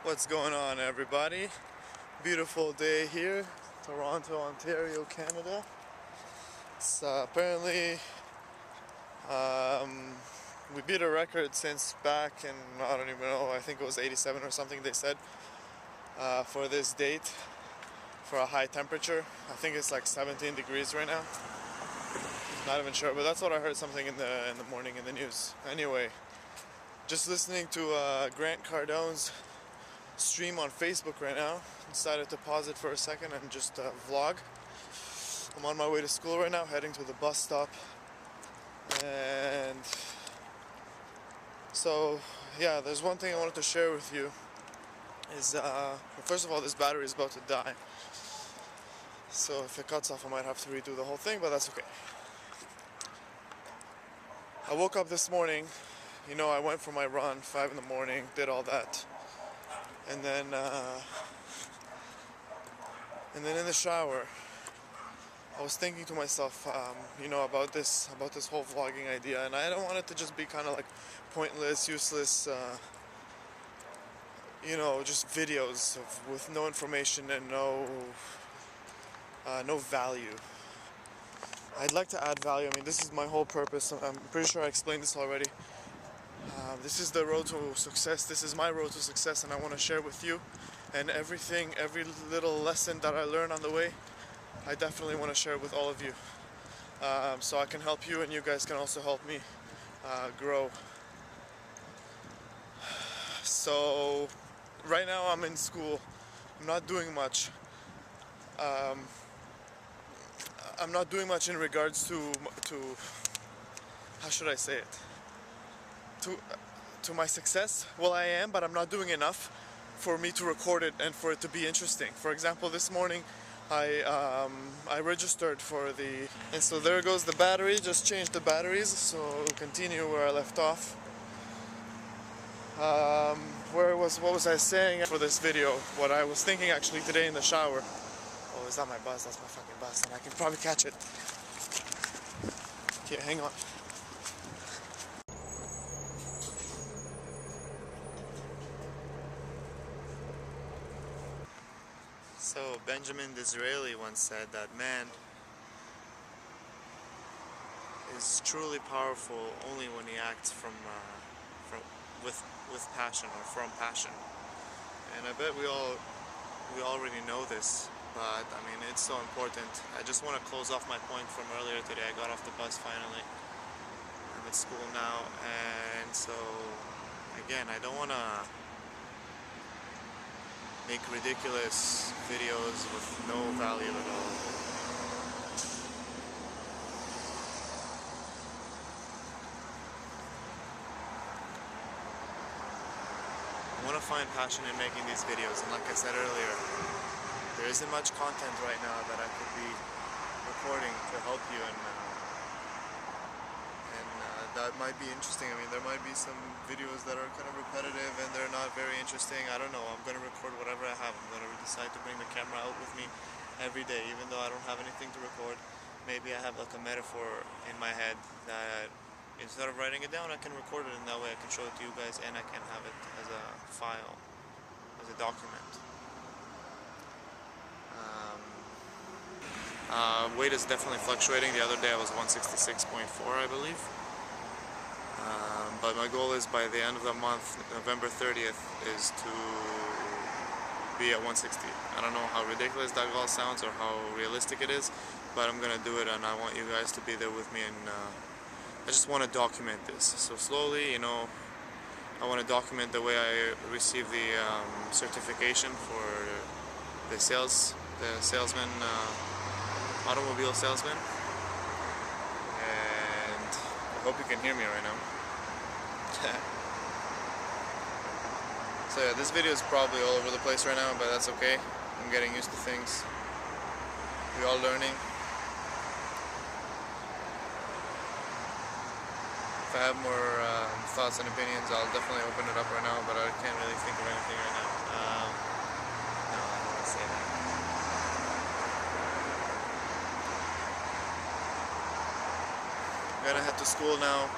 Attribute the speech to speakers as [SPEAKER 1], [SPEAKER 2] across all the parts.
[SPEAKER 1] What's going on, everybody? Beautiful day here, Toronto, Ontario, Canada. It's apparently we beat a record since back in, I don't even know, I think it was 87 or something they said, for this date, for a high temperature. I think it's like 17 degrees right now. Not even sure, but that's what I heard, something in the morning in the news. Anyway, just listening to Grant Cardone's stream on Facebook right now. Decided to pause it for a second and just vlog. I'm on my way to school right now, heading to the bus stop. And so yeah, there's one thing I wanted to share with you is first of all, this battery is about to die, so if it cuts off I might have to redo the whole thing, but that's okay. I woke up this morning, I went for my run, 5 in the morning, did all that. And then in the shower, I was thinking to myself, about this whole vlogging idea, and I don't want it to just be kind of like pointless, useless, just videos with no information and no value. I'd like to add value. I mean, this is my whole purpose. I'm pretty sure I explained this already. This is the road to success. This is my road to success, and I want to share with you. And every little lesson that I learn on the way, I definitely want to share with all of you, so I can help you, and you guys can also help me grow. So right now I'm in school. I'm not doing much. I'm not doing much in regards to how should I say it? To my success. Well, I am, but I'm not doing enough for me to record it and for it to be interesting. For example, this morning I registered for and so there goes the battery. Just changed the batteries, so we'll continue where I left off. What was I saying for this video? What I was thinking actually today in the shower. Oh, is that my bus? That's my fucking bus, and I can probably catch it. Okay, hang on. So Benjamin Disraeli once said that man is truly powerful only when he acts with passion, or from passion. And I bet we already know this, but I mean, it's so important. I just want to close off my point from earlier today. I got off the bus finally. I'm at school now, and so again, I don't want to make ridiculous videos with no value at all. I want to find passion in making these videos, and like I said earlier, there isn't much content right now that I could be recording to help you, and that might be interesting. I mean, there might be some videos that are kind of repetitive and they're not very interesting. I don't know. I'm going to record whatever I have. I'm going to decide to bring the camera out with me every day, even though I don't have anything to record. Maybe I have like a metaphor in my head that instead of writing it down, I can record it, and that way I can show it to you guys, and I can have it as a file, as a document. Weight is definitely fluctuating. The other day I was 166.4, I believe. But my goal is by the end of the month, November 30th, is to be at 160. I don't know how ridiculous that goal sounds or how realistic it is, but I'm gonna do it, and I want you guys to be there with me, and I just want to document this. So slowly, I want to document the way I receive the certification for the salesman, automobile salesman. And I hope you can hear me right now. So yeah, this video is probably all over the place right now, but that's okay. I'm getting used to things. We're all learning. If I have more thoughts and opinions, I'll definitely open it up right now, but I can't really think of anything right now. No, I don't want to say that. I'm gonna head to school now.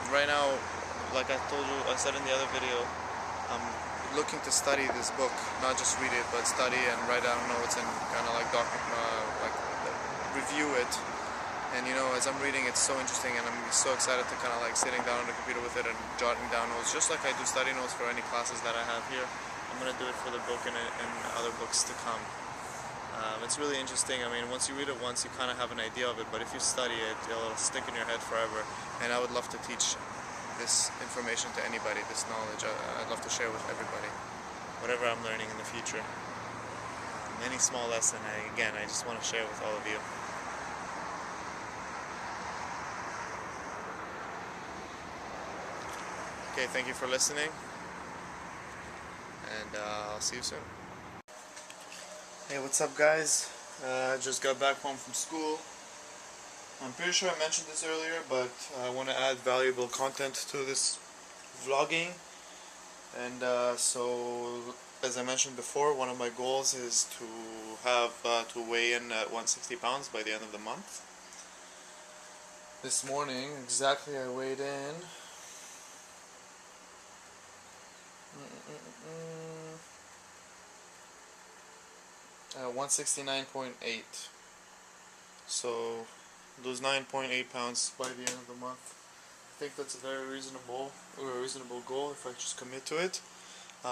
[SPEAKER 1] Right now, like I told you, I said in the other video, looking to study this book, not just read it, but study and write down notes and kind of like review it. And you know, as I'm reading, it's so interesting, and I'm so excited to kind of like sitting down on the computer with it and jotting down notes, just like I do study notes for any classes that I have here. I'm gonna do it for the book and other books to come. It's really interesting. I mean, once you read it once, you kind of have an idea of it, but if you study it, it'll stick in your head forever. And I would love to teach this information to anybody, this knowledge. I'd love to share with everybody, whatever I'm learning in the future. Any small lesson, I just want to share with all of you. Okay, thank you for listening, and I'll see you soon. Hey, what's up, guys? Just got back home from school. I'm pretty sure I mentioned this earlier, but I want to add valuable content to this vlogging. And so, as I mentioned before, one of my goals is to have to weigh in at 160 pounds by the end of the month. This morning, exactly, I weighed in 169.8. So lose 9.8 pounds by the end of the month. I think that's a very reasonable goal if I just commit to it.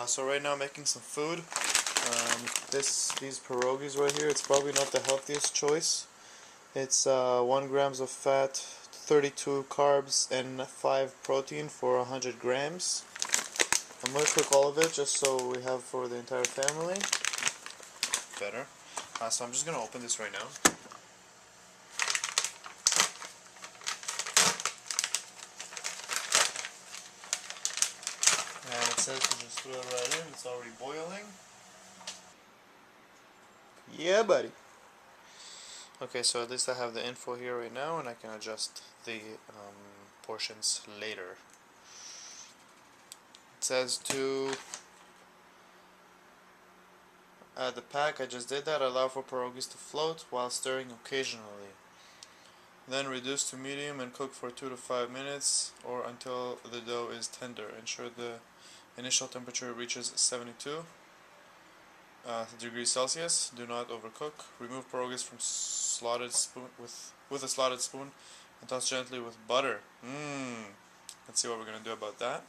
[SPEAKER 1] So right now I'm making some food. These pierogies right here, it's probably not the healthiest choice. It's 1 grams of fat, 32 carbs, and 5 protein for 100 grams. I'm going to cook all of it just so we have for the entire family. Better. So I'm just going to open this right now. And it says to just throw it right in. It's already boiling. Yeah, buddy. Okay, so at least I have the info here right now, and I can adjust the portions later. It says to add the pack. I just did that. Allow for pierogies to float while stirring occasionally. Then reduce to medium and cook for 2 to 5 minutes or until the dough is tender. Ensure the initial temperature reaches 72 degrees Celsius. Do not overcook. Remove pierogies from slotted spoon with a slotted spoon and toss gently with butter. Let's see what we're gonna do about that.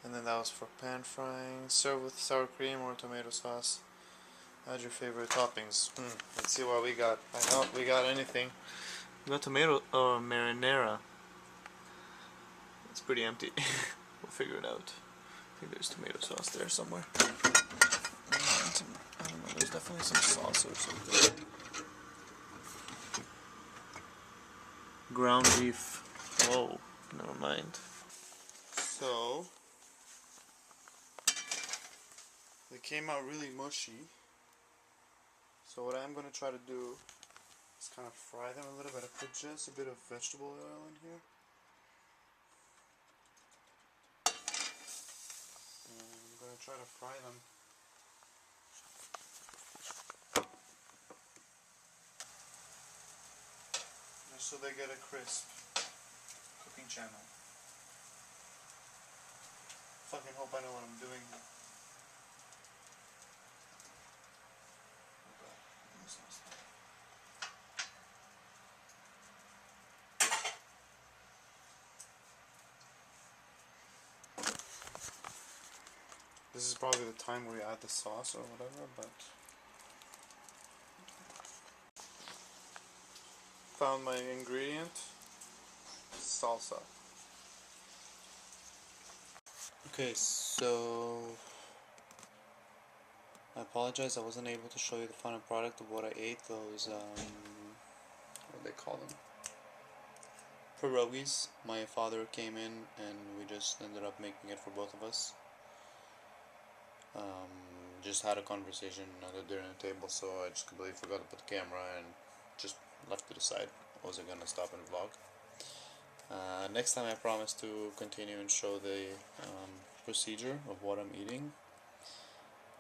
[SPEAKER 1] And then that was for pan frying. Serve with sour cream or tomato sauce. Add your favorite toppings. Let's see what we got. I doubt we got anything. We got tomato marinara. It's pretty empty. We'll figure it out. I think there's tomato sauce there somewhere. I don't know, there's definitely some sauce or something. Ground beef. Whoa, never mind. So, they came out really mushy. So what I'm going to try to do is kind of fry them a little bit. I put just a bit of vegetable oil in here. And I'm going to try to fry them. Just so they get a crisp. Cooking channel. Fucking hope I know what I'm doing. This is probably the time where you add the sauce or whatever, but found my ingredient, salsa. Okay, so I apologize, I wasn't able to show you the final product of what I ate. Those what do they call them? Pierogies. My father came in and we just ended up making it for both of us. Just had a conversation at the dinner table, so I just completely forgot to put the camera and just left it aside. I wasn't gonna stop and vlog. Next time I promise to continue and show the procedure of what I'm eating.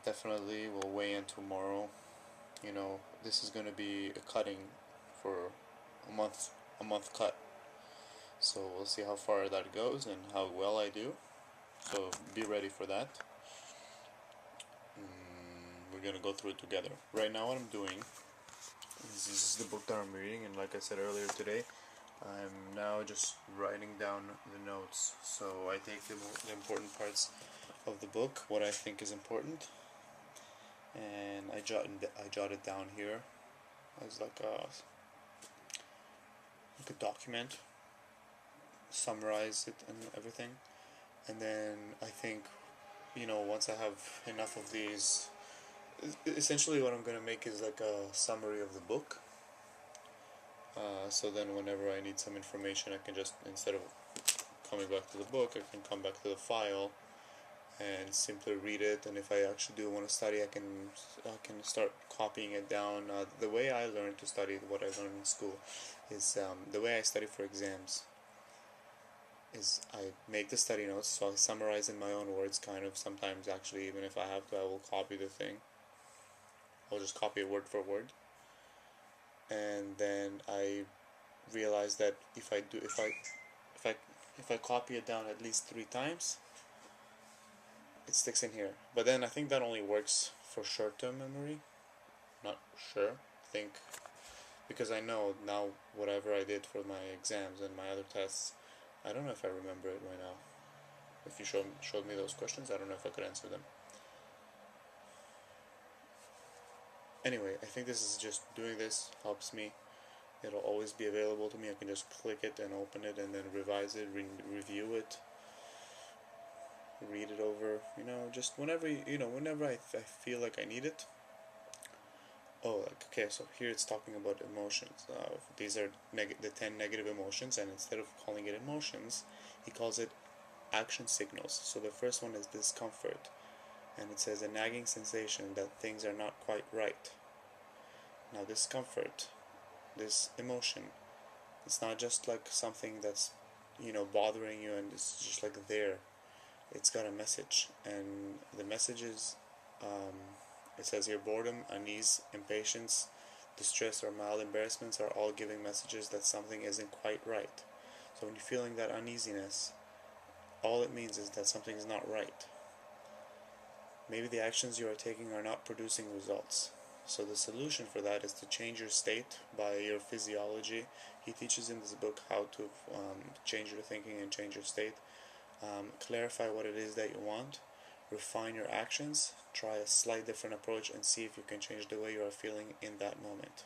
[SPEAKER 1] Definitely will weigh in tomorrow. You know, this is gonna be a cutting for a month cut. So we'll see how far that goes and how well I do.
[SPEAKER 2] So be ready for that. We're gonna go through it together. Right now, what I'm doing is this is the book that I'm reading, and like I said earlier today, I'm now just writing down the notes. So I take the important parts of the book, what I think is important, and I jot it down here as like a document, summarize it and everything, and then I think once I have enough of these, essentially what I'm gonna make is like a summary of the book. So then whenever I need some information, I can just, instead of coming back to the book, I can come back to the file and simply read it. And if I actually do want to study, I can start copying it down. The way I learned to study, what I learned in school, is the way I study for exams. Is I make the study notes, so I summarize in my own words, kind of. Sometimes, actually, even if I have to, I will copy the thing. I'll just copy it word for word, and then I realize that if I copy it down at least 3 times, it sticks in here. But then I think that only works for short-term memory. Not sure. I think because I know now whatever I did for my exams and my other tests, I don't know if I remember it right now. If you showed me those questions, I don't know if I could answer them. Anyway, I think this is just doing this helps me. It'll always be available to me. I can just click it and open it and then revise it, review it, read it over. Just whenever I feel like I need it. Oh, okay. So here it's talking about emotions. These are the 10 negative emotions, and instead of calling it emotions, he calls it action signals. So the first one is discomfort, and it says a nagging sensation that things are not quite right. Now, discomfort, this emotion, it's not just like something that's bothering you and it's just like there. It's got a message, and the message is it says here boredom, unease, impatience, distress, or mild embarrassments are all giving messages that something isn't quite right. So when you're feeling that uneasiness, all it means is that something is not right. Maybe the actions you are taking are not producing results. So the solution for that is to change your state by your physiology. He teaches in this book how to change your thinking and change your state. Clarify what it is that you want, refine your actions, try a slight different approach, and see if you can change the way you are feeling in that moment.